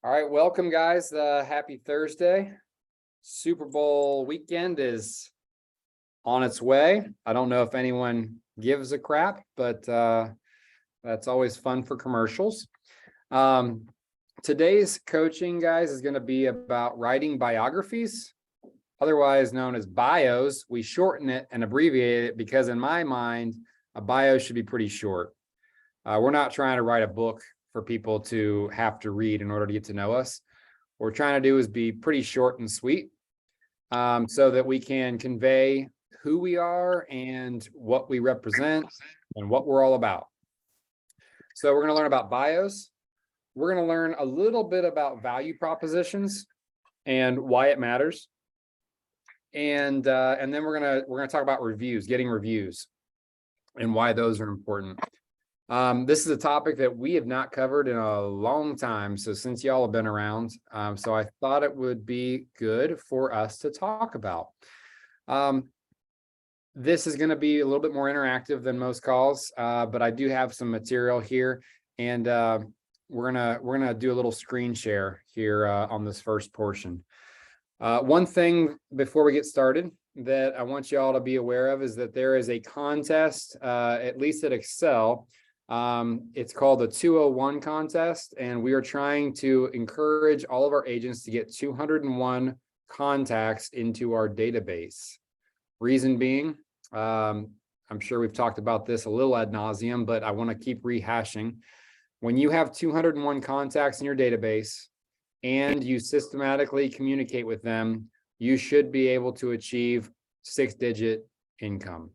All right, welcome guys. Happy Thursday. Super Bowl weekend is on its way. I don't know if anyone gives a crap, but that's always fun for commercials. Today's coaching, guys, is going to be about writing biographies, otherwise known as bios. We shorten it and abbreviate it because in my mind, a bio should be pretty short. We're not trying to write a book for people to have to read in order to get to know us. What we're trying to do is be pretty short and sweet, so that we can convey who we are and what we represent and what we're all about. So we're going to learn about bios. We're going to learn a little bit about value propositions and why it matters. And then we're going to talk about reviews, getting reviews, and why those are important. This is a topic that we have not covered in a long time. So since y'all have been around, so I thought it would be good for us to talk about. This is going to be a little bit more interactive than most calls, but I do have some material here, and we're gonna do a little screen share here on this first portion. One thing before we get started that I want you all to be aware of is that there is a contest, at least at Excel. It's called the 201 contest, and we are trying to encourage all of our agents to get 201 contacts into our database. Reason being, I'm sure we've talked about this a little ad nauseum, but I want to keep rehashing. When you have 201 contacts in your database and you systematically communicate with them, you should be able to achieve 6-digit income.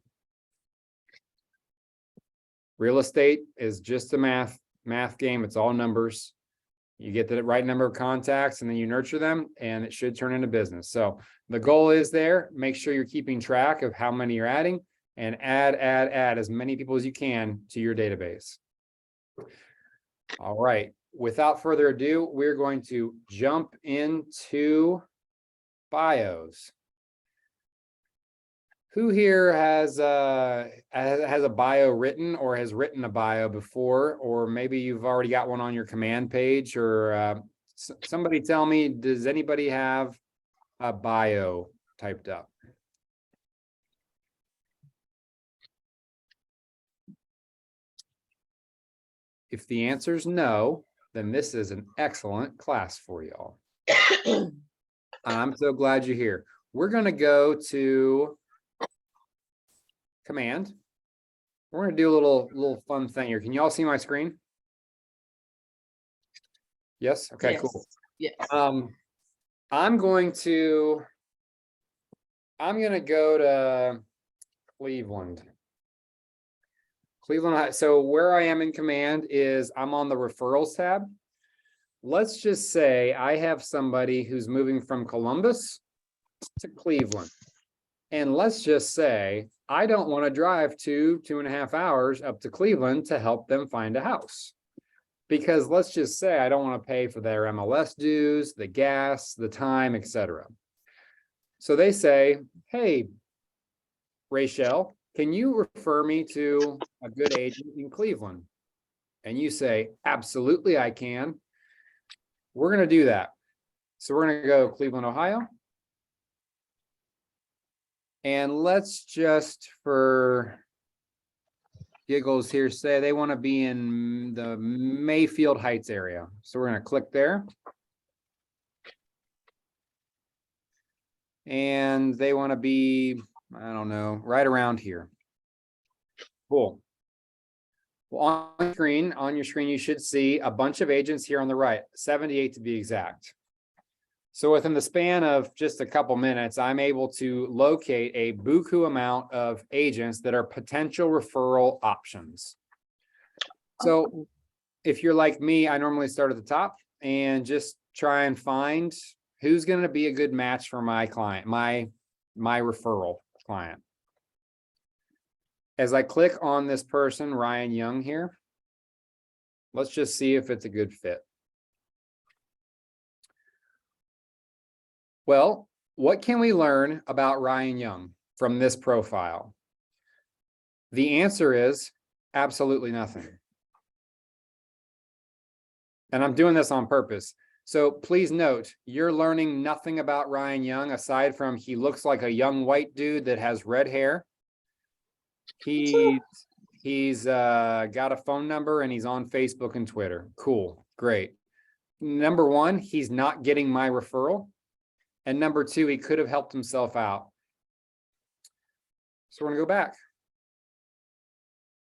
Real estate is just a math game. It's all numbers. You get the right number of contacts and then you nurture them and it should turn into business. So the goal is there. Make sure you're keeping track of how many you're adding and add as many people as you can to your database. All right. Without further ado, we're going to jump into bios. Who here has a bio written or has written a bio before, or maybe you've already got one on your command page, or somebody tell me, does anybody have a bio typed up? If the answer is no, then this is an excellent class for y'all. I'm so glad you're here. We're going to go to command. We're going to do a little fun thing here. Can you all see my screen? Yes. Okay, yes. Cool. Yes. I'm going to go to Cleveland. So where I am in command is I'm on the referrals tab. Let's just say I have somebody who's moving from Columbus to Cleveland. And let's just say I don't want to drive 2.5 hours up to Cleveland to help them find a house. Because let's just say I don't want to pay for their MLS dues, the gas, the time, etc. So they say, hey, Rachel, can you refer me to a good agent in Cleveland? And you say, absolutely, I can. We're going to do that. So we're going to go Cleveland, Ohio. And let's just, for giggles here, say they want to be in the Mayfield Heights area. So we're going to click there. And they want to be, I don't know, right around here. Cool. Well, on your screen, you should see a bunch of agents here on the right, 78 to be exact. So within the span of just a couple minutes, I'm able to locate a buku amount of agents that are potential referral options. So if you're like me, I normally start at the top and just try and find who's going to be a good match for my client, my referral client. As I click on this person, Ryan Young here, let's just see if it's a good fit. Well, what can we learn about Ryan Young from this profile? The answer is absolutely nothing. And I'm doing this on purpose. So please note, you're learning nothing about Ryan Young aside from he looks like a young white dude that has red hair. He's got a phone number and he's on Facebook and Twitter. Cool, great. Number one, he's not getting my referral. And number two, he could have helped himself out. So we're gonna go back.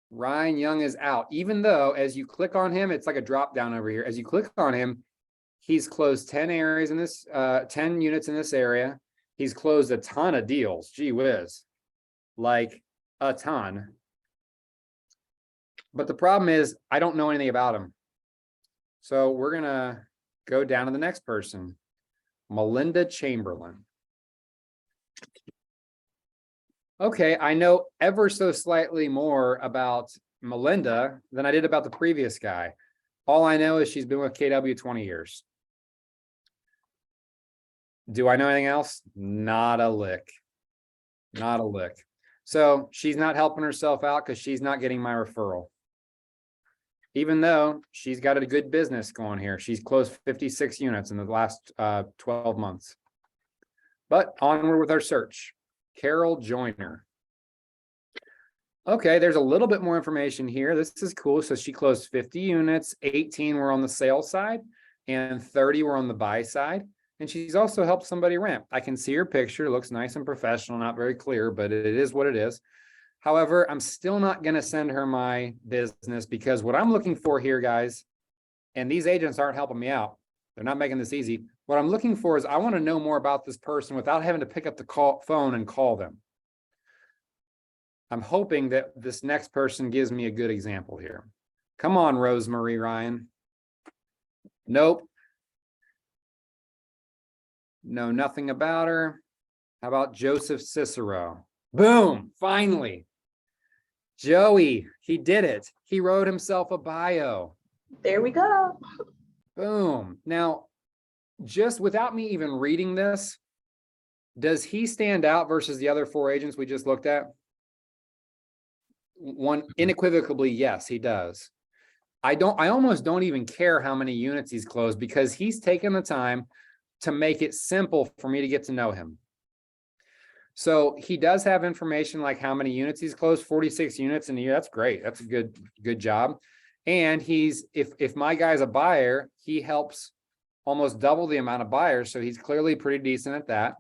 Ryan Young is out, even though as you click on him, it's like a drop down over here. As you click on him, he's closed 10 areas in this, 10 units in this area. He's closed a ton of deals, gee whiz, like a ton. But the problem is I don't know anything about him. So we're gonna go down to the next person, Melinda Chamberlain. Okay, I know ever so slightly more about Melinda than I did about the previous guy. All I know is she's been with KW 20 years. Do I know anything else? Not a lick. Not a lick. So she's not helping herself out because she's not getting my referral. Even though she's got a good business going here. She's closed 56 units in the last 12 months. But onward with our search. Carol Joyner. Okay, there's a little bit more information here. This is cool. So she closed 50 units, 18 were on the sale side, and 30 were on the buy side. And she's also helped somebody rent. I can see her picture. It looks nice and professional, not very clear, but it is what it is. However, I'm still not going to send her my business because what I'm looking for here, guys, and these agents aren't helping me out. They're not making this easy. What I'm looking for is I want to know more about this person without having to pick up the phone and call them. I'm hoping that this next person gives me a good example here. Come on, Rosemary Ryan. Nope. Know nothing about her. How about Joseph Cicero? Boom, finally. Joey, he did it. He wrote himself a bio. There we go. Boom. Now, just without me even reading this, does he stand out versus the other four agents we just looked at? One, unequivocally, yes, he does. I almost don't even care how many units he's closed because he's taken the time to make it simple for me to get to know him. So he does have information like how many units he's closed, 46 units in a year. That's great. That's a good job. And he's, if my guy's a buyer, he helps almost double the amount of buyers. So he's clearly pretty decent at that.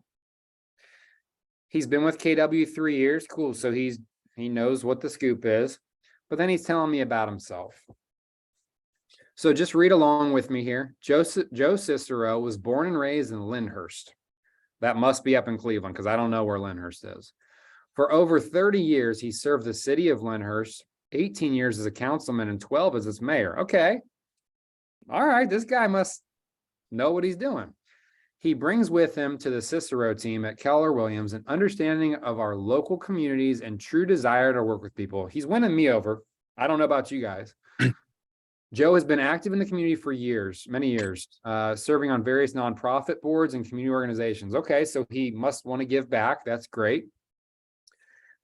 He's been with KW 3 years. Cool. So he knows what the scoop is, but then he's telling me about himself. So just read along with me here. Joe Cicero was born and raised in Lyndhurst. That must be up in Cleveland because I don't know where Lyndhurst is. For over 30 years, he served the city of Lyndhurst, 18 years as a councilman and 12 as its mayor. Okay. All right. This guy must know what he's doing. He brings with him to the Cicero team at Keller Williams an understanding of our local communities and true desire to work with people. He's winning me over. I don't know about you guys. Joe has been active in the community for years, many years, serving on various nonprofit boards and community organizations. Okay, so he must want to give back. That's great.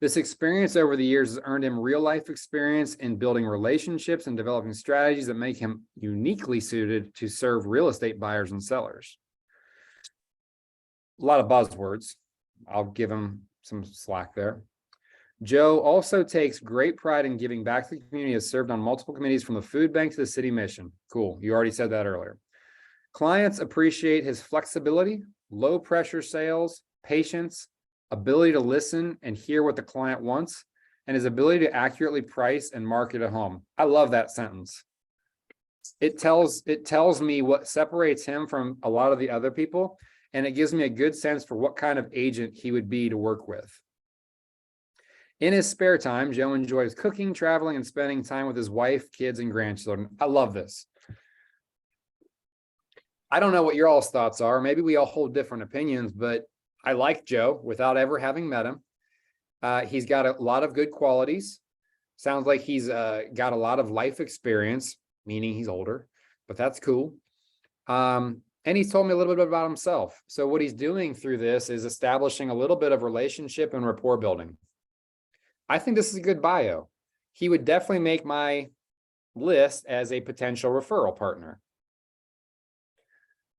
This experience over the years has earned him real life experience in building relationships and developing strategies that make him uniquely suited to serve real estate buyers and sellers. A lot of buzzwords. I'll give him some slack there. Joe also takes great pride in giving back to the community, has served on multiple committees from the food bank to the city mission. Cool. You already said that earlier. Clients appreciate his flexibility, low pressure sales, patience, ability to listen and hear what the client wants, and his ability to accurately price and market a home. I love that sentence. It tells me what separates him from a lot of the other people, and it gives me a good sense for what kind of agent he would be to work with. In his spare time, Joe enjoys cooking, traveling, and spending time with his wife, kids, and grandchildren. I love this. I don't know what your all's thoughts are. Maybe we all hold different opinions, but I like Joe without ever having met him. He's got a lot of good qualities. Sounds like he's got a lot of life experience, meaning he's older, but that's cool. And he's told me a little bit about himself. So what he's doing through this is establishing a little bit of relationship and rapport building. I think this is a good bio. He would definitely make my list as a potential referral partner.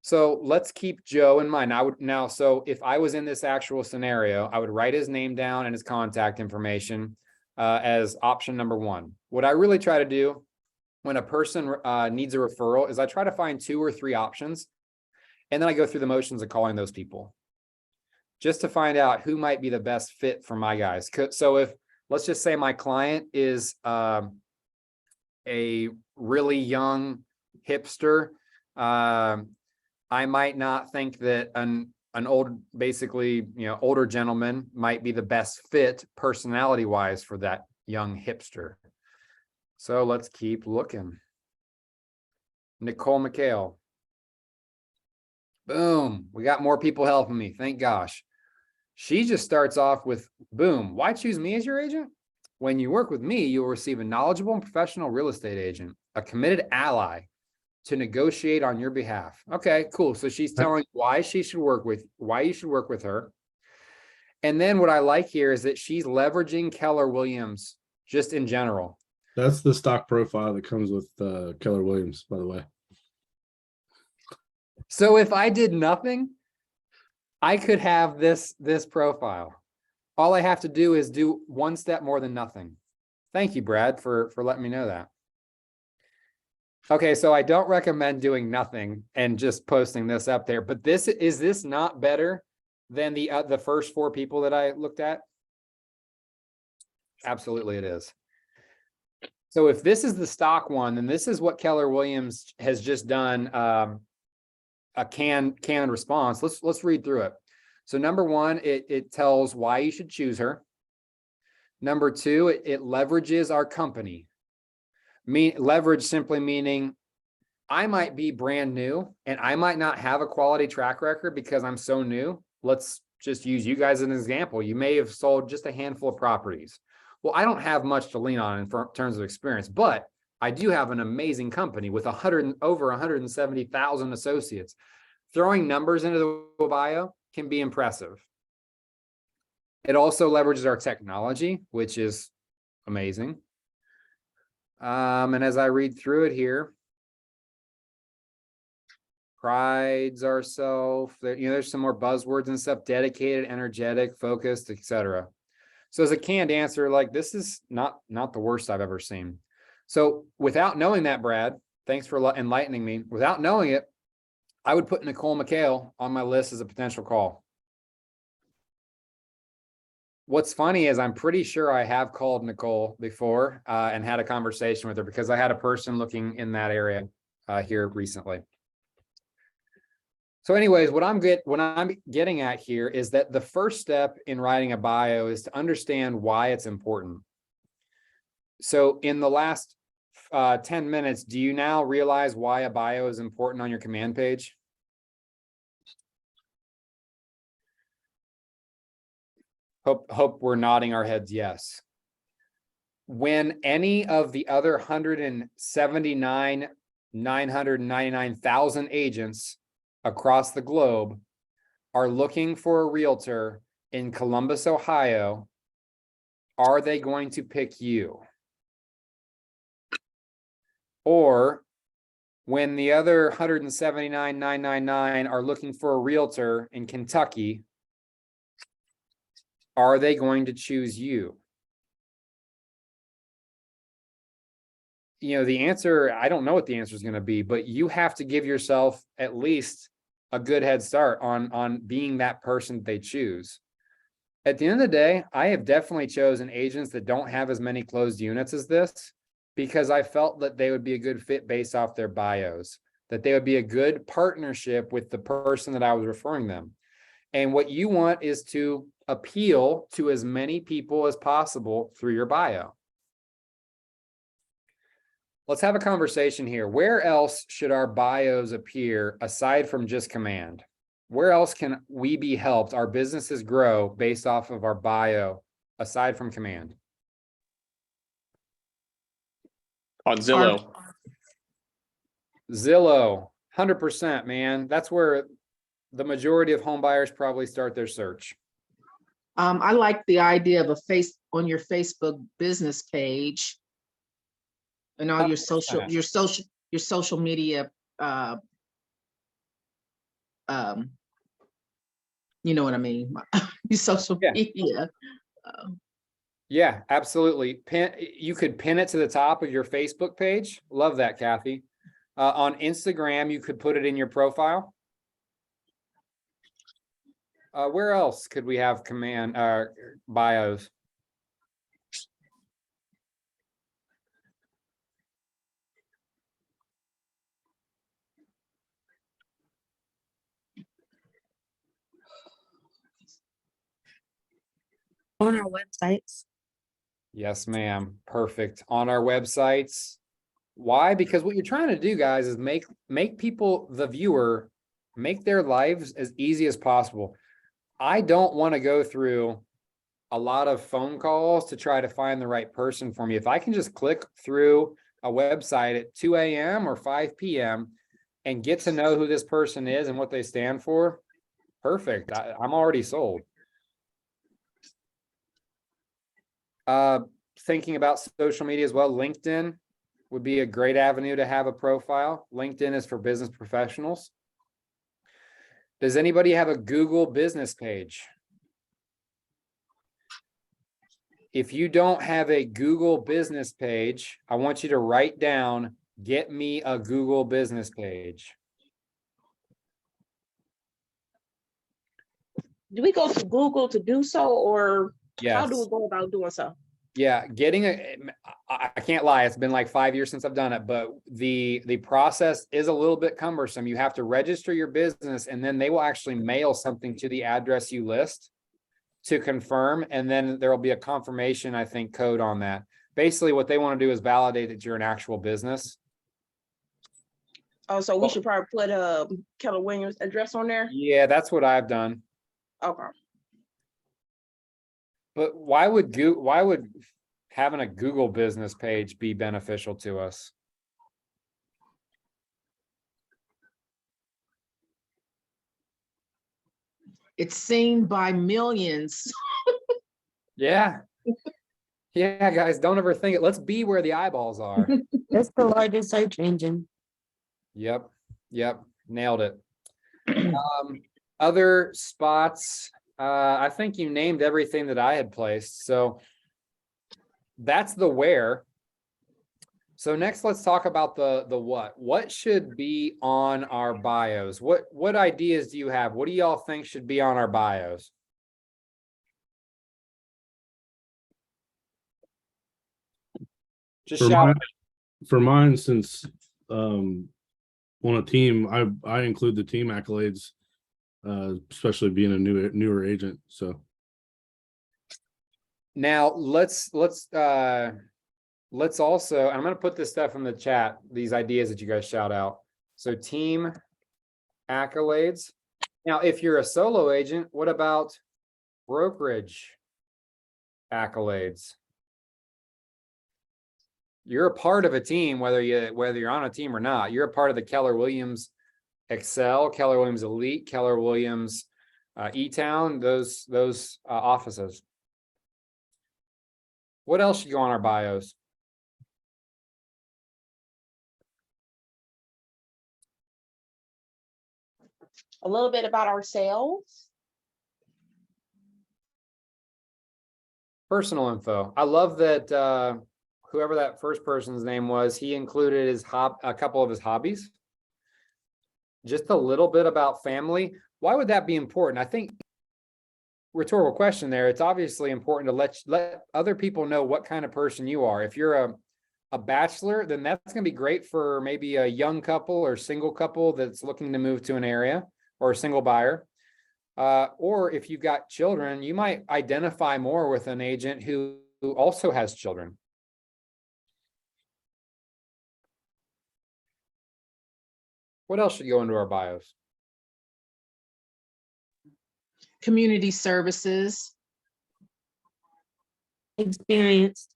So let's keep Joe in mind. So if I was in this actual scenario, I would write his name down and his contact information as option number one. What I really try to do when a person needs a referral is I try to find 2 or 3 options, and then I go through the motions of calling those people just to find out who might be the best fit for my guys. So if, let's just say my client is a really young hipster, I might not think that an old, basically, older gentleman might be the best fit personality wise for that young hipster. So let's keep looking. Nicole McHale. Boom. We got more people helping me. Thank gosh. She just starts off with, boom. Why choose me as your agent? When you work with me, you will receive a knowledgeable and professional real estate agent, a committed ally to negotiate on your behalf. Okay, cool. So she's telling why you should work with her. And then what I like here is that she's leveraging Keller Williams just in general. That's the stock profile that comes with Keller Williams, by the way. So if I did nothing, I could have this profile. All I have to do is do one step more than nothing. Thank you, Brad, for letting me know that. Okay, so I don't recommend doing nothing and just posting this up there, but is this not better than the first 4 people that I looked at? Absolutely it is. So if this is the stock one, then this is what Keller Williams has just done, a canned response. Let's read through it. So number 1, it tells why you should choose her. Number 2, it leverages our company. Leverage simply meaning I might be brand new and I might not have a quality track record because I'm so new. Let's just use you guys as an example. You may have sold just a handful of properties. Well, I don't have much to lean on in terms of experience, but I do have an amazing company with over 170,000 associates. Throwing numbers into the bio can be impressive. It also leverages our technology, which is amazing. And as I read through it here, prides ourselves, there's some more buzzwords and stuff: dedicated, energetic, focused, etc. So as a canned answer, like, this is not the worst I've ever seen. So without knowing that, Brad, thanks for enlightening me. Without knowing it, I would put Nicole McHale on my list as a potential call. What's funny is I'm pretty sure I have called Nicole before and had a conversation with her because I had a person looking in that area here recently. So anyways, what I'm getting at here is that the first step in writing a bio is to understand why it's important. So in the last 10 minutes, do you now realize why a bio is important on your command page? Hope we're nodding our heads yes. When any of the other 999,000 agents across the globe are looking for a realtor in Columbus, Ohio, are they going to pick you? Or when the other 179,999 are looking for a realtor in Kentucky, are they going to choose you? The answer, I don't know what the answer is going to be, but you have to give yourself at least a good head start on being that person they choose. At the end of the day, I have definitely chosen agents that don't have as many closed units as this because I felt that they would be a good fit based off their bios, that they would be a good partnership with the person that I was referring them. And what you want is to appeal to as many people as possible through your bio. Let's have a conversation here. Where else should our bios appear aside from just command? Where else can we be helped, our businesses grow based off of our bio aside from command? On Zillow. Zillow, 100%, man. That's where the majority of home buyers probably start their search. I like the idea of on your Facebook business page and all your social media you know what I mean? Your social Yeah. media. Yeah, absolutely. You could pin it to the top of your Facebook page. Love that, Kathy. On Instagram, you could put it in your profile. Where else could we have bios? On our websites. Yes, ma'am. Perfect. On our websites. Why? Because what you're trying to do, guys, is make people, the viewer, make their lives as easy as possible. I don't want to go through a lot of phone calls to try to find the right person for me. If I can just click through a website at 2 a.m. or 5 p.m. and get to know who this person is and what they stand for, perfect. I'm already sold. Thinking about social media as well, LinkedIn would be a great avenue to have a profile. LinkedIn is for business professionals. Does anybody have a Google business page? If you don't have a Google business page, I want you to write down, get me a Google business page. Do we go to Google to do so, or how do we Yes. go about doing so? Yeah, I can't lie, it's been like 5 years since I've done it, but the process is a little bit cumbersome. You have to register your business and then they will actually mail something to the address you list to confirm, and then there will be a confirmation, I think, code on that. Basically, what they want to do is validate that you're an actual business. Oh, so we should probably put Keller Williams address on there. Yeah, that's what I've done. Okay. But why would having a Google business page be beneficial to us? It's seen by millions. Yeah. Yeah, guys, don't overthink it. Let's be where the eyeballs are. That's the largest search engine. Yep. Nailed it. Other spots, I think you named everything that I had placed. So that's the where. So next, let's talk about the what. What should be on our bios? What ideas do you have? What do y'all think should be on our bios? Just shout. For mine, since on a team, I include the team accolades, especially being a newer agent. So Now let's also, I'm going to put this stuff in the chat, these ideas that you guys shout out. So team accolades. Now, if you're a solo agent, what about brokerage accolades? You're a part of a team, whether you're on a team or not. You're a part of the Keller Williams Excel, Keller Williams Elite, Keller Williams E-Town, those offices. What else should go on our bios? A little bit about ourselves. Personal info. I love that whoever that first person's name was, he included a couple of his hobbies. Just a little bit about family. Why would that be important? I think rhetorical question there. It's obviously important to let other people know what kind of person you are. If you're a bachelor, then that's going to be great for maybe a young couple or single couple that's looking to move to an area, or a single buyer. Or if you've got children, you might identify more with an agent who also has children. What else should go into our bios? Community services. Experienced.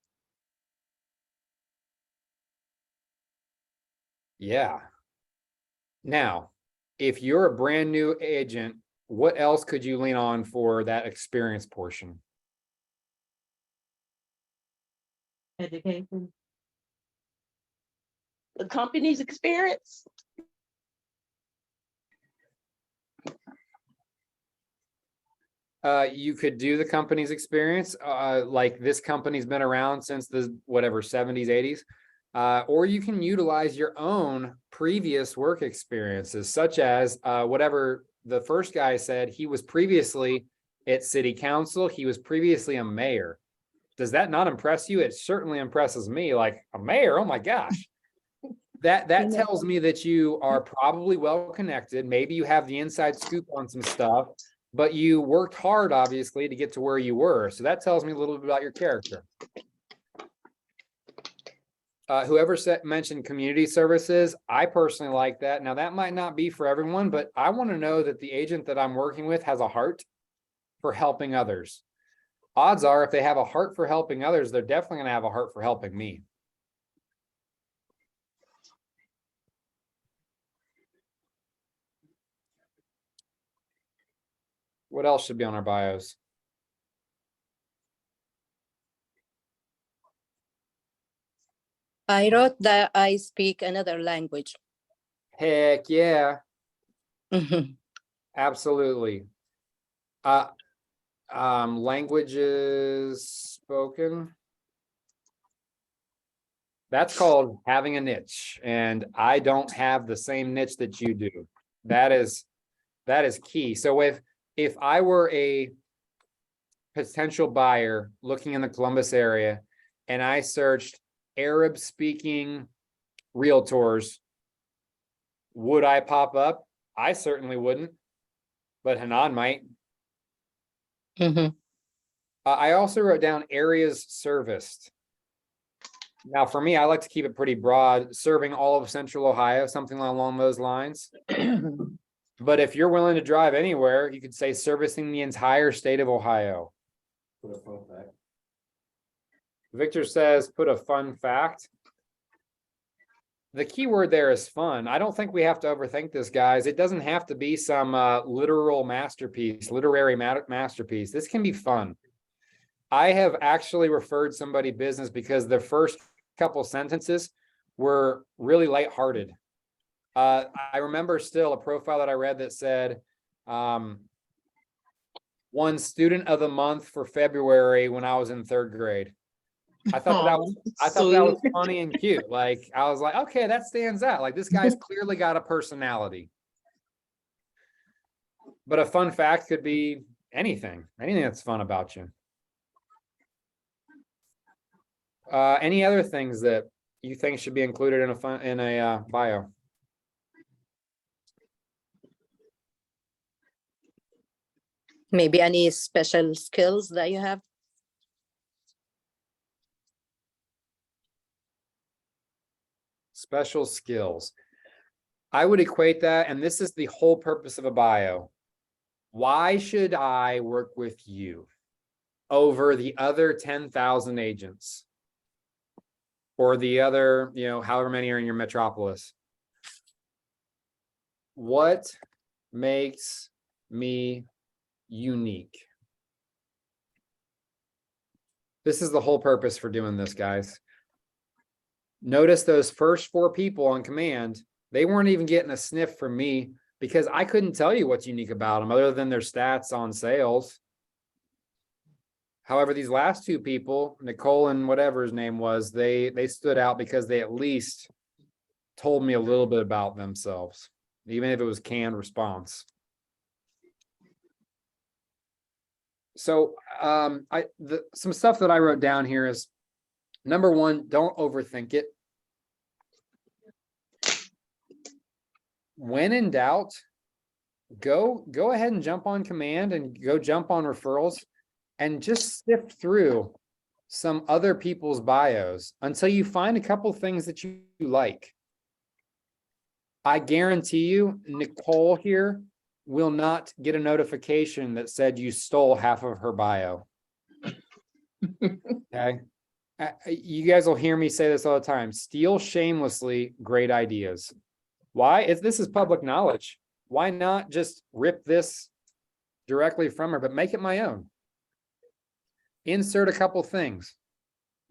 Yeah. Now, if you're a brand new agent, what else could you lean on for that experience portion? Education. The company's experience. You could do the company's experience, like this company's been around since the whatever 70s, 80s. Or you can utilize your own previous work experiences, such as whatever the first guy said, he was previously at city council, he was previously a mayor. Does that not impress you? It certainly impresses me, like a mayor, oh my gosh. That tells me that you are probably well connected. Maybe you have the inside scoop on some stuff, but you worked hard, obviously, to get to where you were. So that tells me a little bit about your character. Whoever mentioned community services, I personally like that. Now, that might not be for everyone, but I want to know that the agent that I'm working with has a heart for helping others. Odds are, if they have a heart for helping others, they're definitely going to have a heart for helping me. What else should be on our bios? I wrote that I speak another language. Heck yeah, Mhm. absolutely. Languages spoken. That's called having a niche, and I don't have the same niche that you do. That is key. So if I were a potential buyer looking in the Columbus area and I searched Arab speaking realtors, would I pop up? I certainly wouldn't, but Hanan might. Mhm. I also wrote down areas serviced. Now, for me, I like to keep it pretty broad, serving all of Central Ohio, something along those lines. But if you're willing to drive anywhere, you could say servicing the entire state of Ohio. Victor says, put a fun fact. The key word there is fun. I don't think we have to overthink this, guys. It doesn't have to be some literal masterpiece, literary masterpiece. This can be fun. I have actually referred somebody business because the first couple sentences were really lighthearted. I remember still a profile that I read that said, one student of the month for February when I was in 3rd grade. I thought that was funny and cute. Like, I was like, okay, that stands out. Like, this guy's clearly got a personality. But a fun fact could be anything that's fun about you. Any other things that you think should be included in a bio? Maybe any special skills that you have? Special skills. I would equate that, and this is the whole purpose of a bio. Why should I work with you over the other 10,000 agents? Or the other, however many are in your metropolis? What makes me unique? This is the whole purpose for doing this, guys. Notice those first 4 people on command, they weren't even getting a sniff from me because I couldn't tell you what's unique about them other than their stats on sales. However, these last 2 people, Nicole and whatever his name was, they stood out because they at least told me a little bit about themselves, even if it was canned response. So some stuff that I wrote down here is, number 1, don't overthink it. When in doubt, go ahead and jump on command and go jump on referrals and just sift through some other people's bios until you find a couple things that you like. I guarantee you, Nicole here will not get a notification that said you stole half of her bio. Okay. You guys will hear me say this all the time. Steal shamelessly great ideas. Why? This is public knowledge. Why not just rip this directly from her, but make it my own? Insert a couple things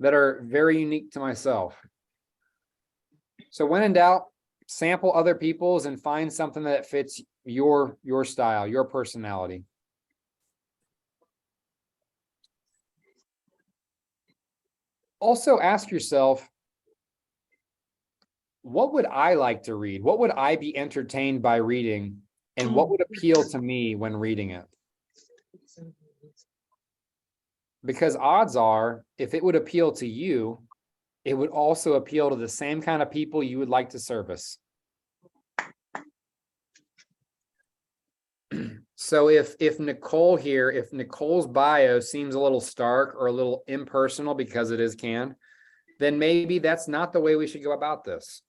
that are very unique to myself. So when in doubt, sample other people's and find something that fits your style, your personality. Also ask yourself, what would I like to read? What would I be entertained by reading? And what would appeal to me when reading it? Because odds are, if it would appeal to you, it would also appeal to the same kind of people you would like to service. So if Nicole here, if Nicole's bio seems a little stark or a little impersonal because it is canned, then maybe that's not the way we should go about this.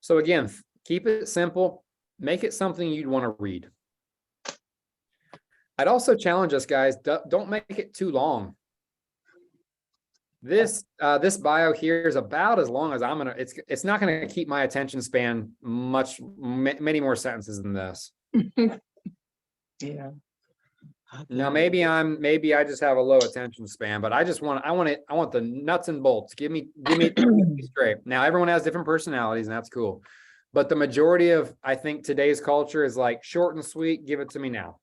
So again, keep it simple, make it something you'd want to read. I'd also challenge us, guys, don't make it too long. This bio here is about as long as I'm gonna, it's not gonna keep my attention span many more sentences than this. Yeah. Now, maybe I just have a low attention span, but I want the nuts and bolts. Give me straight. Now, everyone has different personalities, and that's cool. But the majority of, I think, today's culture is like short and sweet. Give it to me now.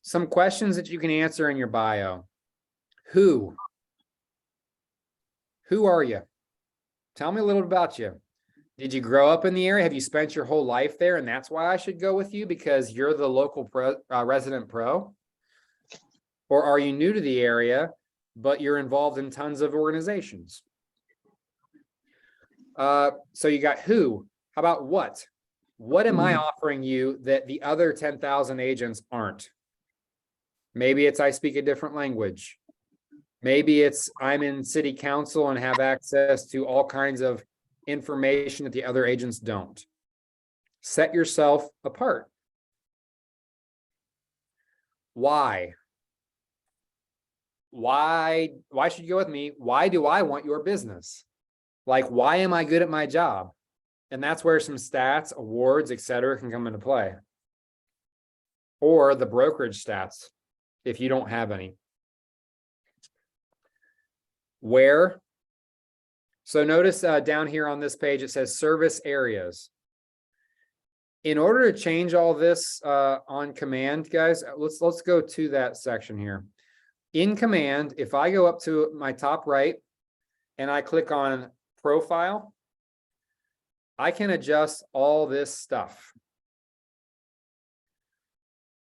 Some questions that you can answer in your bio. Who are you? Tell me a little bit about you. Did you grow up in the area? Have you spent your whole life there? And that's why I should go with you because you're the local resident pro? Or are you new to the area, but you're involved in tons of organizations? So you got who? How about what? What am I offering you that the other 10,000 agents aren't? Maybe it's I speak a different language. Maybe it's I'm in city council and have access to all kinds of information that the other agents don't. Set yourself apart. Why? Why should you go with me? Why do I want your business? Like, why am I good at my job? And that's where some stats, awards, etc., can come into play. Or the brokerage stats, if you don't have any. Where? So notice down here on this page, it says service areas. In order to change all this on command, guys, let's go to that section here. In command, if I go up to my top right and I click on profile, I can adjust all this stuff.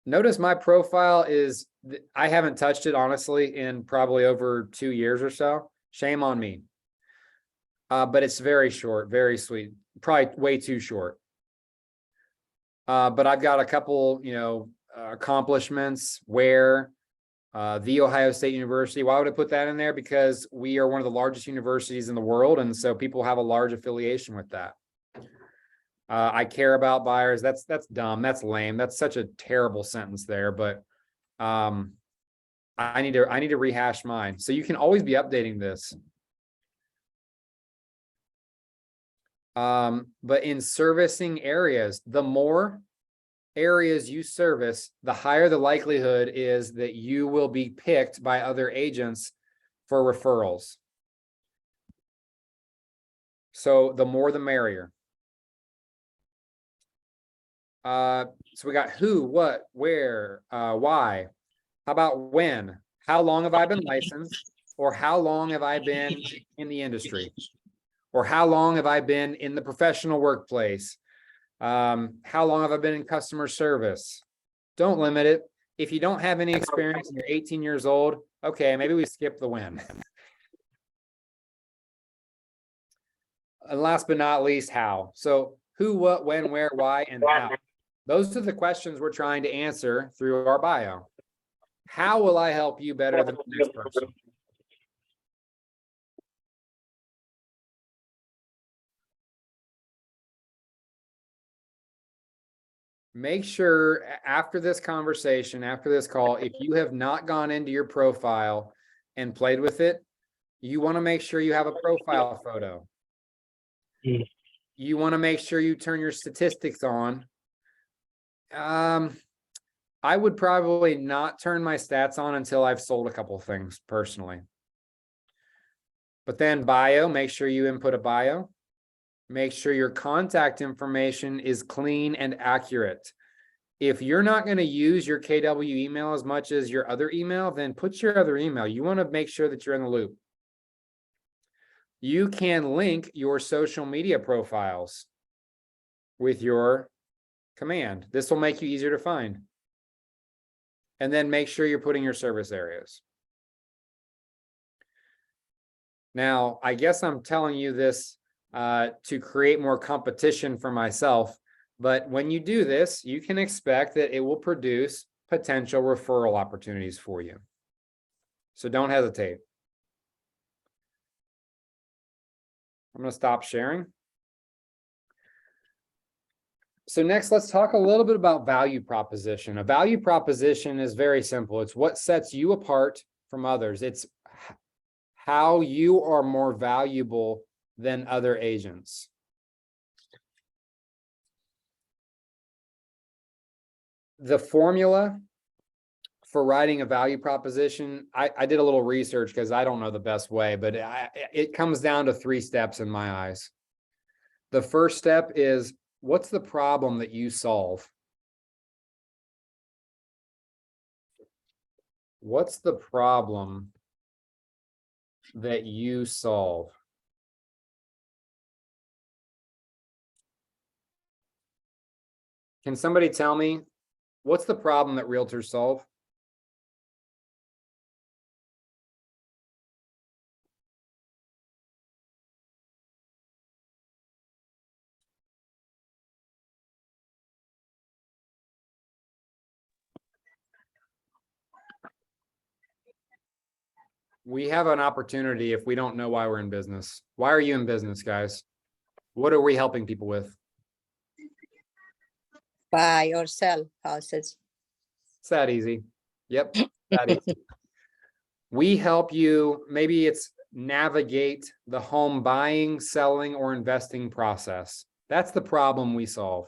Notice my profile is, I haven't touched it honestly in probably over 2 years or so. Shame on me. But it's very short, very sweet, probably way too short. But I've got a couple, accomplishments where the Ohio State University. Why would I put that in there? Because we are one of the largest universities in the world. And so people have a large affiliation with that. I care about buyers. That's dumb. That's lame. That's such a terrible sentence there, but I need to rehash mine. So you can always be updating this. But in servicing areas, the more areas you service, the higher the likelihood is that you will be picked by other agents for referrals. So the more the merrier. So we got who, what, where, why. How about when? How long have I been licensed? Or how long have I been in the industry? Or how long have I been in the professional workplace? How long have I been in customer service? Don't limit it. If you don't have any experience and you're 18 years old, okay, maybe we skip the when. And last but not least, how. So who, what, when, where, why, and how. Those are the questions we're trying to answer through our bio. How will I help you better than the next person? Make sure after this conversation, after this call, if you have not gone into your profile and played with it, you want to make sure you have a profile photo. You want to make sure you turn your statistics on. I would probably not turn my stats on until I've sold a couple of things personally. But then bio, make sure you input a bio. Make sure your contact information is clean and accurate. If you're not going to use your KW email as much as your other email, then put your other email. You want to make sure that you're in the loop. You can link your social media profiles with your command. This will make you easier to find. And then make sure you're putting your service areas. Now, I guess I'm telling you this to create more competition for myself, but when you do this, you can expect that it will produce potential referral opportunities for you. So don't hesitate. I'm going to stop sharing. So next, let's talk a little bit about value proposition. A value proposition is very simple. It's what sets you apart from others. It's how you are more valuable than other agents. The formula for writing a value proposition, I did a little research because I don't know the best way, but it comes down to 3 steps in my eyes. The first step is, what's the problem that you solve? What's the problem that you solve? Can somebody tell me, what's the problem that realtors solve? We have an opportunity if we don't know why we're in business. Why are you in business, guys? What are we helping people with? Buy or sell houses. It's that easy. Yep, that easy. We help you, maybe it's navigate the home buying, selling, or investing process. That's the problem we solve.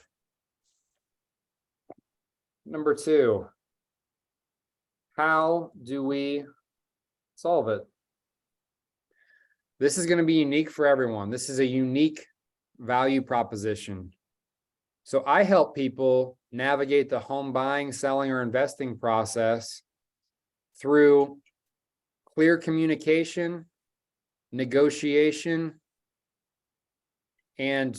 Number 2, how do we solve it? This is going to be unique for everyone. This is a unique value proposition. So I help people navigate the home buying, selling, or investing process through clear communication, negotiation, and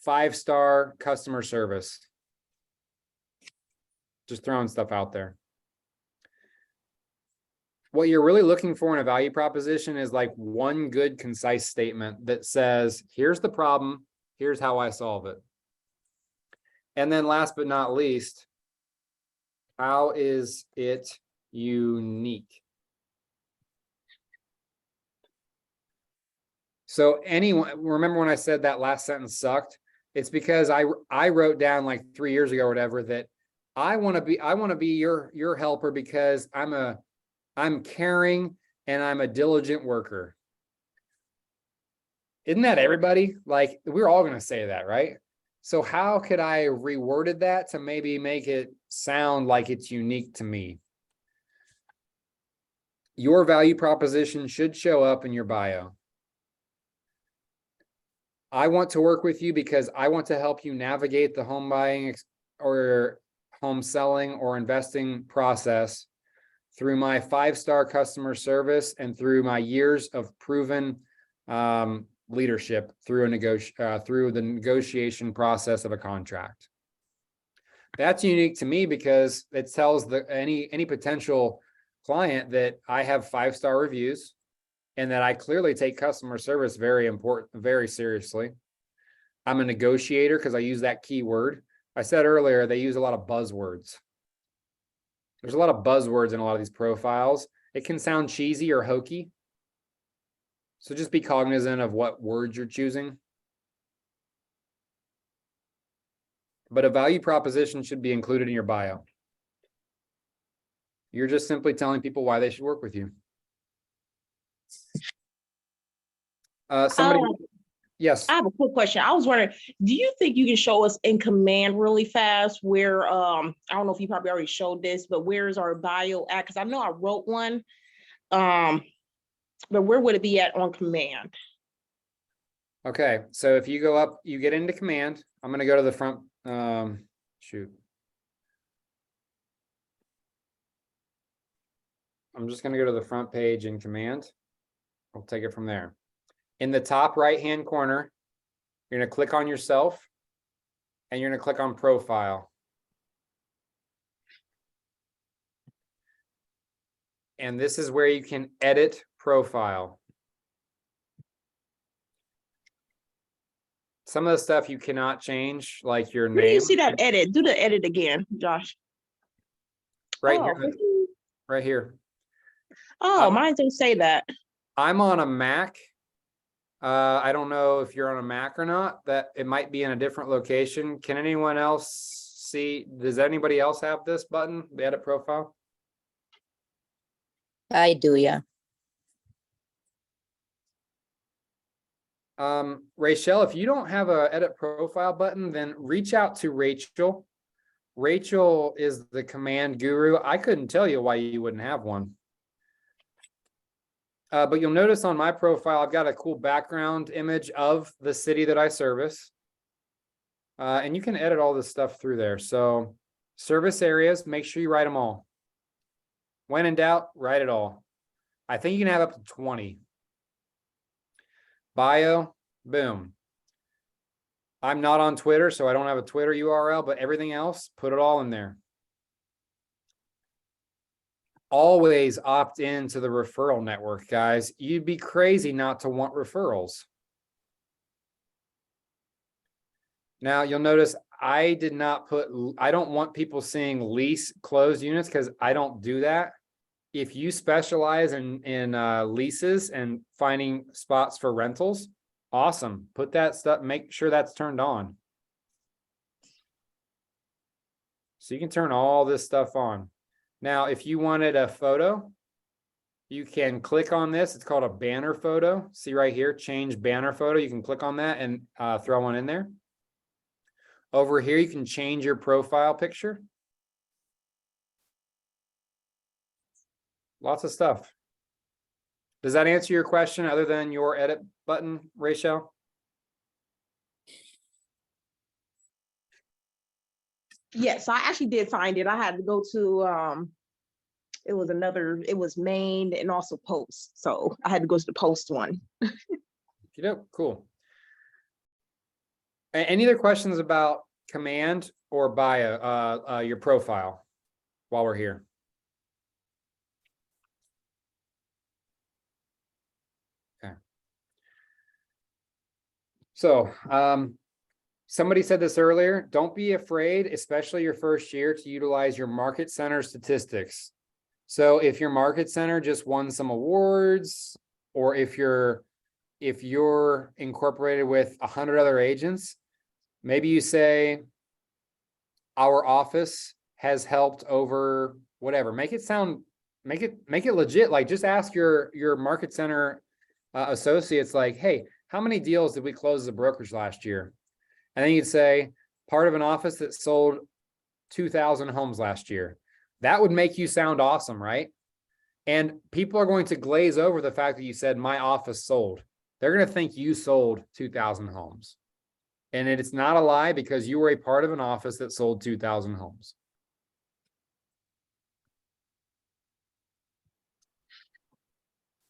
5-star customer service. Just throwing stuff out there. What you're really looking for in a value proposition is like one good, concise statement that says, here's the problem, here's how I solve it. And then last but not least, how is it unique? So anyone, remember when I said that last sentence sucked? It's because I wrote down like 3 years ago or whatever that I want to be your helper because I'm caring and I'm a diligent worker. Isn't that everybody? Like, we're all going to say that, right? So how could I reworded that to maybe make it sound like it's unique to me? Your value proposition should show up in your bio. I want to work with you because I want to help you navigate the home buying or home selling or investing process through my 5-star customer service and through my years of proven leadership through the negotiation process of a contract. That's unique to me because it tells any potential client that I have 5-star reviews and that I clearly take customer service very seriously. I'm a negotiator because I use that keyword. I said earlier, they use a lot of buzzwords. There's a lot of buzzwords in a lot of these profiles. It can sound cheesy or hokey. So just be cognizant of what words you're choosing. But a value proposition should be included in your bio. You're just simply telling people why they should work with you. Yes. I have a quick question. I was wondering, do you think you can show us in command really fast where, I don't know if you probably already showed this, but where is our bio at? Because I know I wrote one, but where would it be at on command? Okay, so if you go up, you get into command. I'm going to go to the front Shoot. I'm just gonna go to the front page in command. I'll take it from there. In the top right-hand corner, you're gonna click on yourself and you're gonna click on profile. And this is where you can edit profile. Some of the stuff you cannot change, like your Where do you name, see that edit? Do the edit again, Josh. right Oh, here, right here. Oh, mine don't say that. I'm on a Mac. I don't know if you're on a Mac or not, that it might be in a different location. Can anyone else see, does anybody else have this button, the edit profile? I do, yeah. Rachel, if you don't have a edit profile button, then reach out to Rachel. Rachel is the command guru. I couldn't tell you why you wouldn't have one. But you'll notice on my profile, I've got a cool background image of the city that I service. And you can edit all this stuff through there. So service areas, make sure you write them all. When in doubt, write it all. I think you can have up to 20. Bio, boom. I'm not on Twitter, so I don't have a Twitter URL, but everything else, put it all in there. Always opt into the referral network, guys. You'd be crazy not to want referrals. Now you'll notice I did not put, I don't want people seeing lease closed units because I don't do that. If you specialize in leases and finding spots for rentals, awesome. Put that stuff, make sure that's turned on. So you can turn all this stuff on. Now, if you wanted a photo, you can click on this. It's called a banner photo. See right here, change banner photo. You can click on that and throw one in there. Over here, you can change your profile picture. Lots of stuff. Does that answer your question other than your edit button, Rachel? Yes, I actually did find it. I had to go to it was main and also post. So I had to go to the post one. You know, cool. Any other questions about command or bio, your profile while we're here? Okay. So, somebody said this earlier, don't be afraid, especially your first year, to utilize your market center statistics. So if your market center just won some awards, or if you're incorporated with 100 other agents, maybe you say our office has helped over whatever. Make it legit. Like just ask your market center associates, like, hey, how many deals did we close as a brokerage last year? And then you'd say part of an office that sold 2,000 homes last year. That would make you sound awesome, right? And people are going to glaze over the fact that you said my office sold. They're going to think you sold 2,000 homes. And it's not a lie, because you were a part of an office that sold 2,000 homes.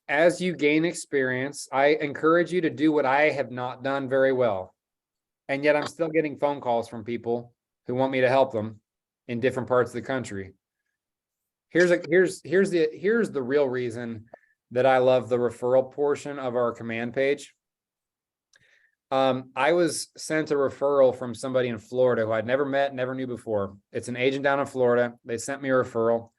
As you gain experience, I encourage you to do what I have not done very well. And yet I'm still getting phone calls from people who want me to help them in different parts of the country. Here's the real reason that I love the referral portion of our command page. I was sent a referral from somebody in Florida who I'd never met, never knew before. It's an agent down in Florida. They sent me a referral.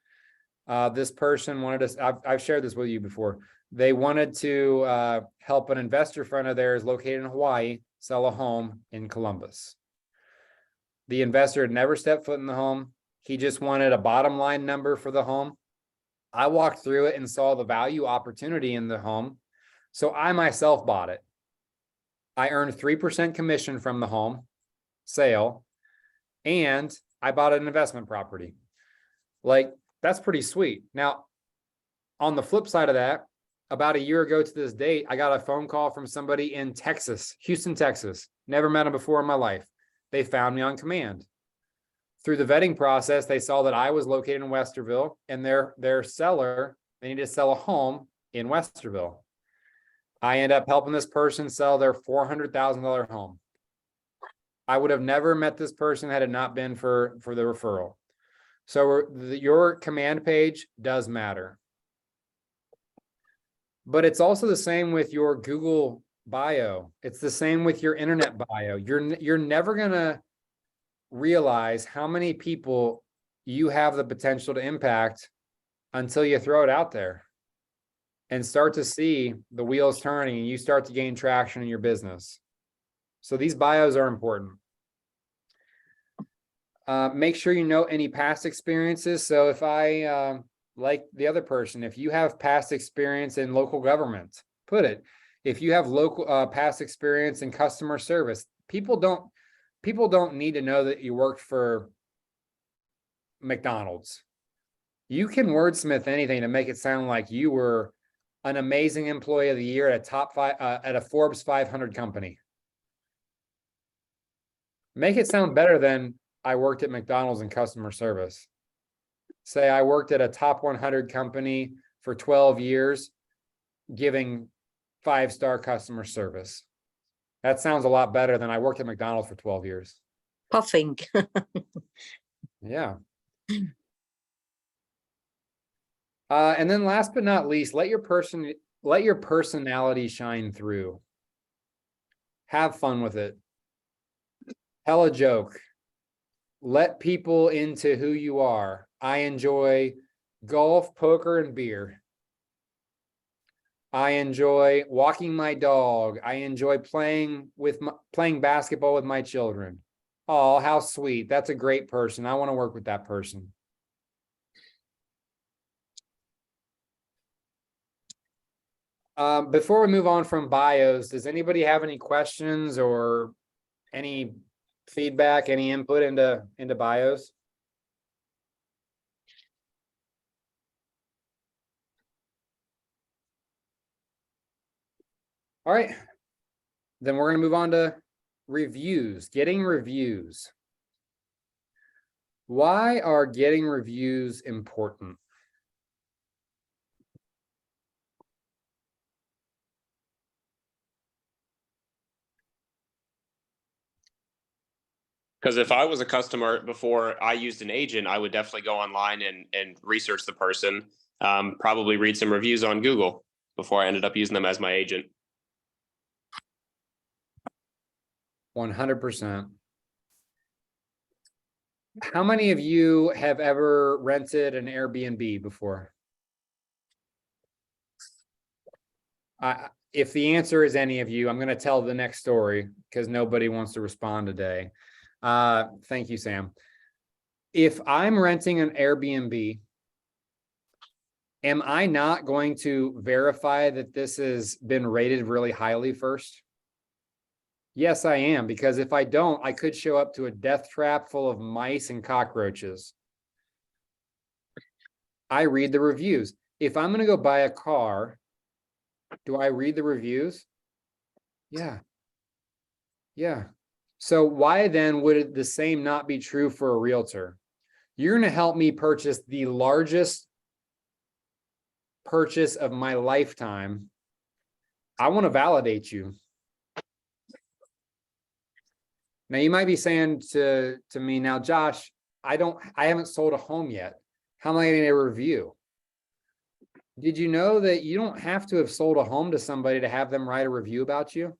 This person wanted us, I've shared this with you before. They wanted to help an investor friend of theirs located in Hawaii sell a home in Columbus. The investor had never stepped foot in the home. He just wanted a bottom line number for the home. I walked through it and saw the value opportunity in the home. So I myself bought it. I earned 3% commission from the home sale, and I bought an investment property. Like, that's pretty sweet. Now, on the flip side of that, about a year ago to this date, I got a phone call from somebody in Texas, Houston, Texas. Never met him before in my life. they found me on Command. Through the vetting process, they saw that I was located in Westerville and their seller, they needed to sell a home in Westerville. I end up helping this person sell their $400,000 home. I would have never met this person had it not been for the referral. So your Command page does matter. But it's also the same with your Google bio. It's the same with your internet bio. You're never gonna realize how many people you have the potential to impact until you throw it out there and start to see the wheels turning and you start to gain traction in your business. So these bios are important. Make sure you know any past experiences. So if I, like the other person, if you have past experience in local government, put it. If you have local past experience in customer service, people don't need to know that you worked for McDonald's. You can wordsmith anything to make it sound like you were an amazing employee of the year at a top 5 at a Forbes 500 company. Make it sound better than I worked at McDonald's in customer service. Say I worked at a top 100 company for 12 years, giving 5-star customer service. That sounds a lot better than I worked at McDonald's for 12 years. Puffing. Yeah. And then last but not least, let your personality shine through. Have fun with it. Tell a joke. Let people into who you are. I enjoy golf, poker, and beer. I enjoy walking my dog. I enjoy playing basketball with my children. Oh, how sweet. That's a great person. I want to work with that person. Before we move on from bios, does anybody have any questions or any feedback, any input into bios? All right, then we're going to move on to reviews, getting reviews. Why are getting reviews important? Because if I was a customer before I used an agent, I would definitely go online and research the person, probably read some reviews on Google before I ended up using them as my agent. 100%. How many of you have ever rented an Airbnb before? If the answer is any of you, I'm going to tell the next story because nobody wants to respond today. Thank you, Sam. If I'm renting an Airbnb, am I not going to verify that this has been rated really highly first? Yes, I am, because if I don't, I could show up to a death trap full of mice and cockroaches. I read the reviews. If I'm going to go buy a car, do I read the reviews? Yeah. Yeah. So why then would the same not be true for a realtor? You're going to help me purchase the largest purchase of my lifetime. I want to validate you. Now you might be saying to me, now, Josh, I haven't sold a home yet. How am I going to review? Did you know that you don't have to have sold a home to somebody to have them write a review about you?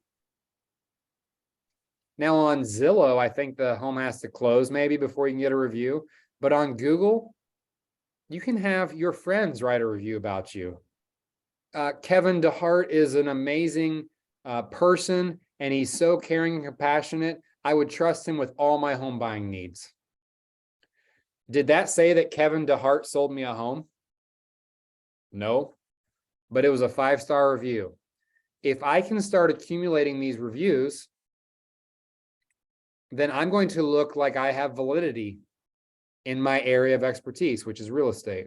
Now on Zillow, I think the home has to close maybe before you can get a review. But on Google, you can have your friends write a review about you. Kevin DeHart is an amazing person, and he's so caring and compassionate. I would trust him with all my home buying needs. Did that say that Kevin DeHart sold me a home? No, but it was a 5-star review. If I can start accumulating these reviews, then I'm going to look like I have validity in my area of expertise, which is real estate.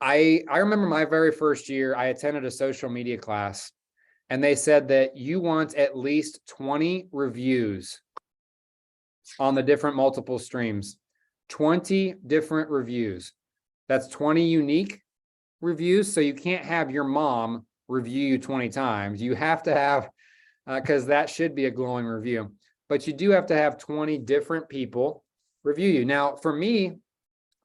I remember my very first year, I attended a social media class, And they said that you want at least 20 reviews on the different multiple streams. 20 different reviews. That's 20 unique reviews. So you can't have your mom review you 20 times. You have to have, because that should be a glowing review. But you do have to have 20 different people review you. Now, for me,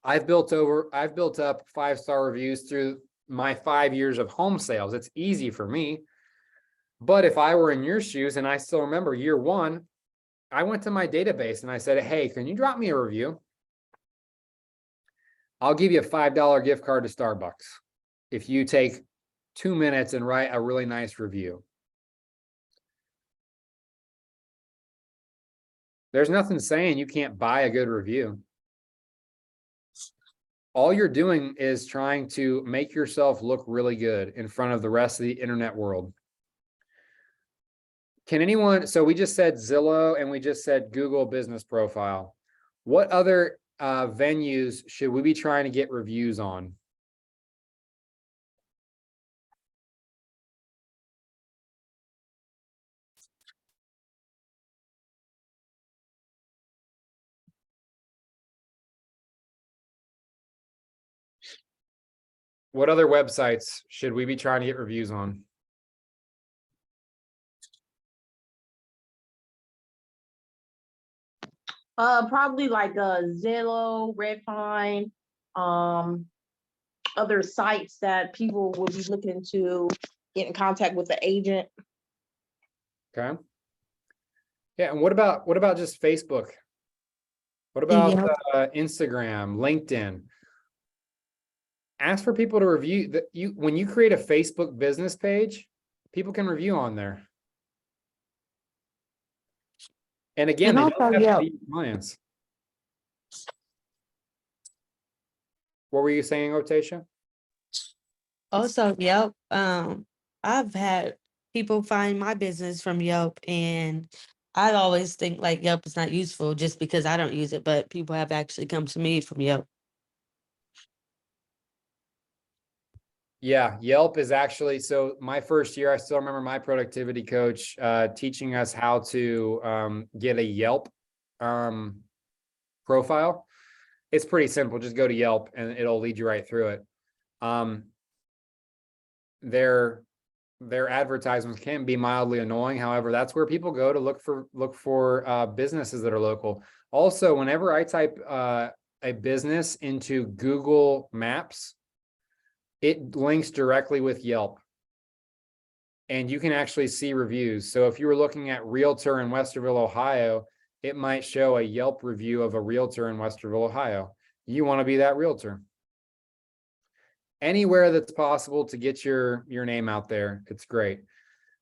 I've built up 5-star reviews through my 5 years of home sales. It's easy for me. But if I were in your shoes, and I still remember year one, I went to my database and I said, hey, can you drop me a review? I'll give you a $5 gift card to Starbucks if you take 2 minutes and write a really nice review. There's nothing saying you can't buy a good review. All you're doing is trying to make yourself look really good in front of the rest of the internet world. Can anyone, so we just said Zillow and we just said Google Business Profile. What other venues should we be trying to get reviews on? What other websites should we be trying to get reviews on? Probably like Zillow, Redfine, other sites that people will be looking to get in contact with the agent. Okay. Yeah, and what about just Facebook? What about Instagram, LinkedIn? Ask for people to review that when you create a Facebook business page, people can review on there. And again, And they also don't have to Yelp. be clients. What were you saying, Otasha? Also, Yelp. I've had people find my business from Yelp, and I always think like Yelp is not useful just because I don't use it, but people have actually come to me from Yelp. Yeah, Yelp is actually, so my first year, I still remember my productivity coach teaching us how to get a Yelp profile. It's pretty simple. Just go to Yelp and it'll lead you right through it. Their advertisements can be mildly annoying. However, that's where people go to look for businesses that are local. Also, whenever I type a business into Google Maps, it links directly with Yelp. And you can actually see reviews. So if you were looking at realtor in Westerville, Ohio, it might show a Yelp review of a realtor in Westerville, Ohio. You want to be that realtor. Anywhere that's possible to get your name out there, it's great.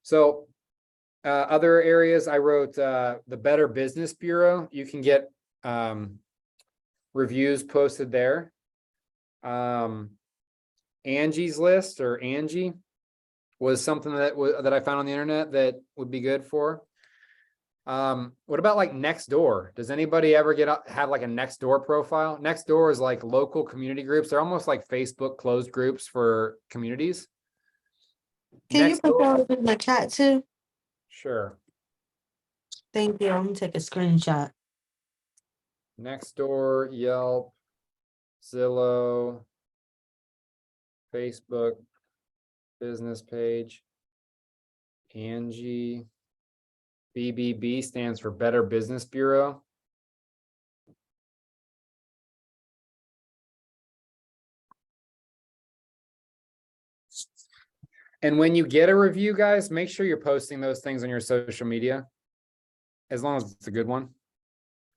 So other areas, I wrote the Better Business Bureau. You can get reviews posted there. Angie's List, or Angie, was something that I found on the internet that would be good for. What about like Nextdoor? Does anybody ever have like a Nextdoor profile? Nextdoor is like local community groups. They're almost like Facebook closed groups for communities. Can you put Nextdoor, those in the chat too? sure. Thank you. I'm gonna take a screenshot. Nextdoor, Yelp, Zillow, Facebook business page, Angie. BBB stands for Better Business Bureau. And when you get a review, guys, make sure you're posting those things on your social media, as long as it's a good one.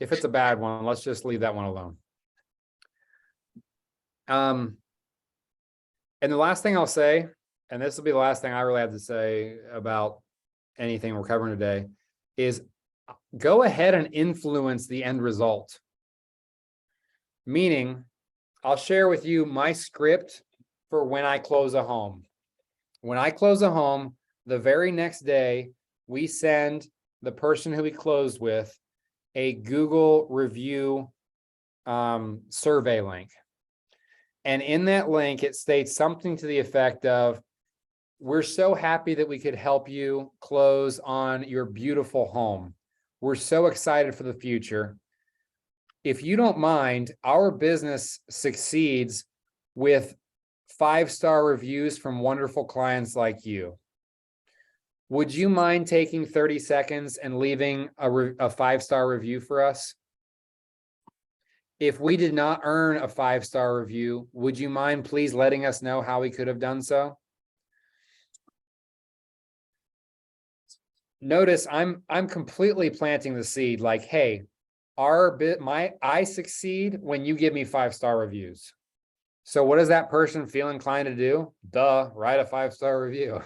If it's a bad one, let's just leave that one alone. And the last thing I'll say, and this will be the last thing I really have to say about anything we're covering today, is go ahead and influence the end result. Meaning, I'll share with you my script for when I close a home. When I close a home, the very next day, we send the person who we closed with a Google review survey link. And in that link, it states something to the effect of, we're so happy that we could help you close on your beautiful home. We're so excited for the future. If you don't mind, our business succeeds with 5-star reviews from wonderful clients like you. Would you mind taking 30 seconds and leaving a 5-star review for us? If we did not earn a 5-star review, would you mind please letting us know how we could have done so? Notice I'm completely planting the seed like, hey, I succeed when you give me 5-star reviews. So what does that person feel inclined to do? Duh, write a 5-star review.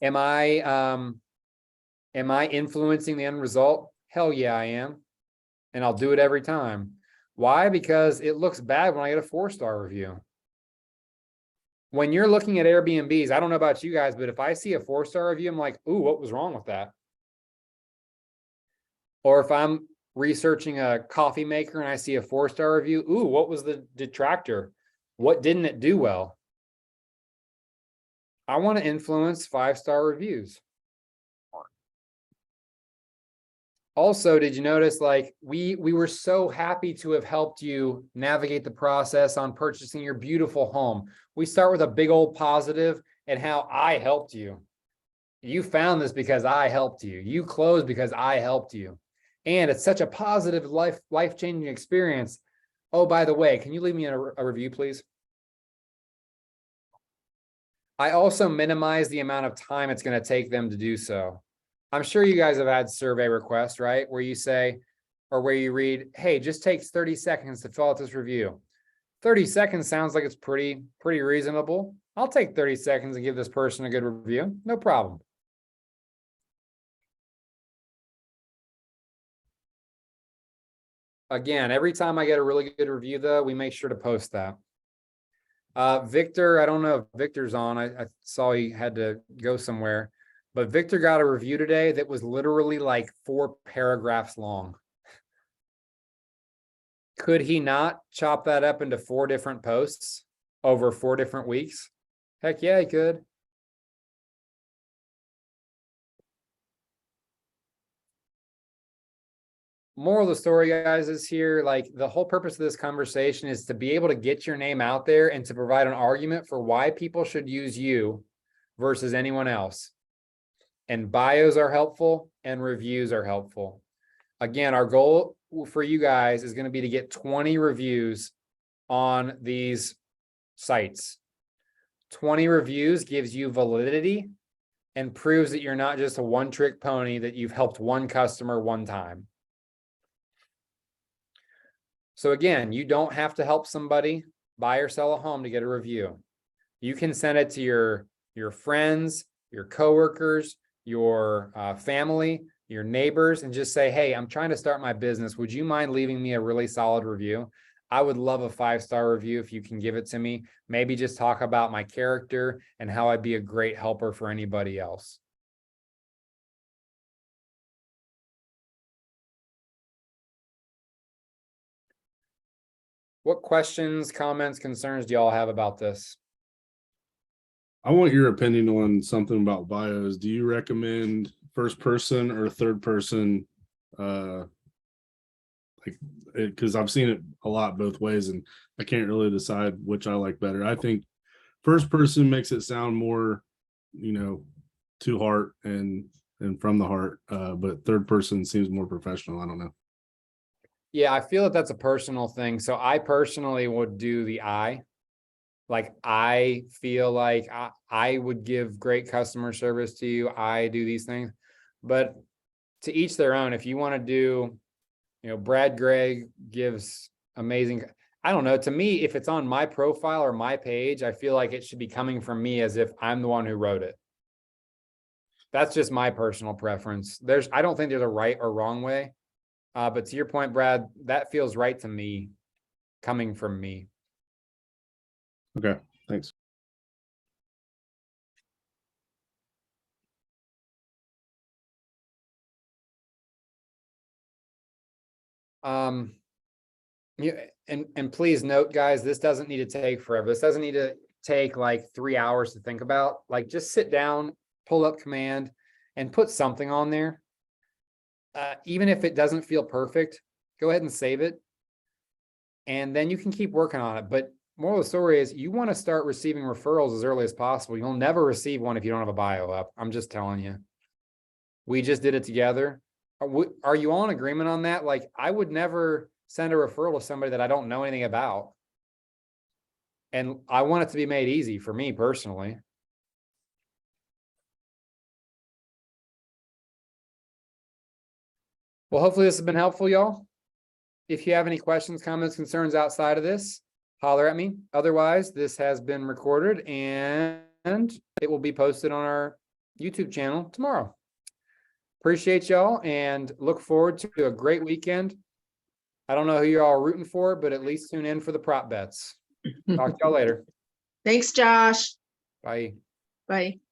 Am I influencing the end result? Hell yeah, I am. And I'll do it every time. Why? Because it looks bad when I get a 4-star review. When you're looking at Airbnbs, I don't know about you guys, but if I see a 4-star review, I'm like, ooh, what was wrong with that? Or if I'm researching a coffee maker and I see a 4-star review, ooh, what was the detractor? What didn't it do well? I want to influence 5-star reviews. Also, did you notice, like, we were so happy to have helped you navigate the process on purchasing your beautiful home. We start with a big old positive and how I helped you. You found this because I helped you. You closed because I helped you. And it's such a positive life-changing experience. Oh, by the way, can you leave me a review, please? I also minimize the amount of time it's going to take them to do so. I'm sure you guys have had survey requests, right? Where you say, or where you read, hey, just takes 30 seconds to fill out this review. 30 seconds sounds like it's pretty reasonable. I'll take 30 seconds and give this person a good review. No problem. Again, every time I get a really good review, though, we make sure to post that. Victor, I don't know if Victor's on. I saw he had to go somewhere. But Victor got a review today that was literally like 4 paragraphs long. Could he not chop that up into 4 different posts over 4 different weeks? Heck yeah, he could. Moral of the story, guys, is here, like, the whole purpose of this conversation is to be able to get your name out there and to provide an argument for why people should use you versus anyone else. And bios are helpful and reviews are helpful. Again, our goal for you guys is going to be to get 20 reviews on these sites. 20 reviews gives you validity and proves that you're not just a one-trick pony, that you've helped one customer one time. So again, you don't have to help somebody buy or sell a home to get a review. You can send it to your friends, your coworkers, your family, your neighbors, and just say, hey, I'm trying to start my business. Would you mind leaving me a really solid review? I would love a 5-star review if you can give it to me. Maybe just talk about my character and how I'd be a great helper for anybody else. What questions, comments, concerns do y'all have about this? I want your opinion on something about bios. Do you recommend first person or third person? Because I've seen it a lot both ways, and I can't really decide which I like better. I think first person makes it sound more, to heart and from the heart, but third person seems more professional. I don't know. Yeah, I feel that that's a personal thing. So I personally would do the I. Like, I feel like I would give great customer service to you. I do these things, but to each their own. If you want to do, Brad Gregg gives amazing. I don't know. To me, if it's on my profile or my page, I feel like it should be coming from me as if I'm the one who wrote it. That's just my personal preference. I don't think there's a right or wrong way. But to your point, Brad, that feels right to me, coming from me. Okay, thanks. Yeah, and please note, guys, this doesn't need to take forever. This doesn't need to take like 3 hours to think about. Like just sit down, pull up command and put something on there. Even if it doesn't feel perfect, go ahead and save it. And then you can keep working on it. But moral of the story is you want to start receiving referrals as early as possible. You'll never receive one if you don't have a bio up. I'm just telling you. We just did it together. Are you all in agreement on that? Like, I would never send a referral to somebody that I don't know anything about. And I want it to be made easy for me personally. Well, hopefully this has been helpful, y'all. If you have any questions, comments, concerns outside of this, holler at me. Otherwise, this has been recorded and it will be posted on our YouTube channel tomorrow. Appreciate y'all and look forward to a great weekend. I don't know who you're all rooting for, but at least tune in for the prop bets. Talk to y'all later. Thanks, Josh. Bye. Bye.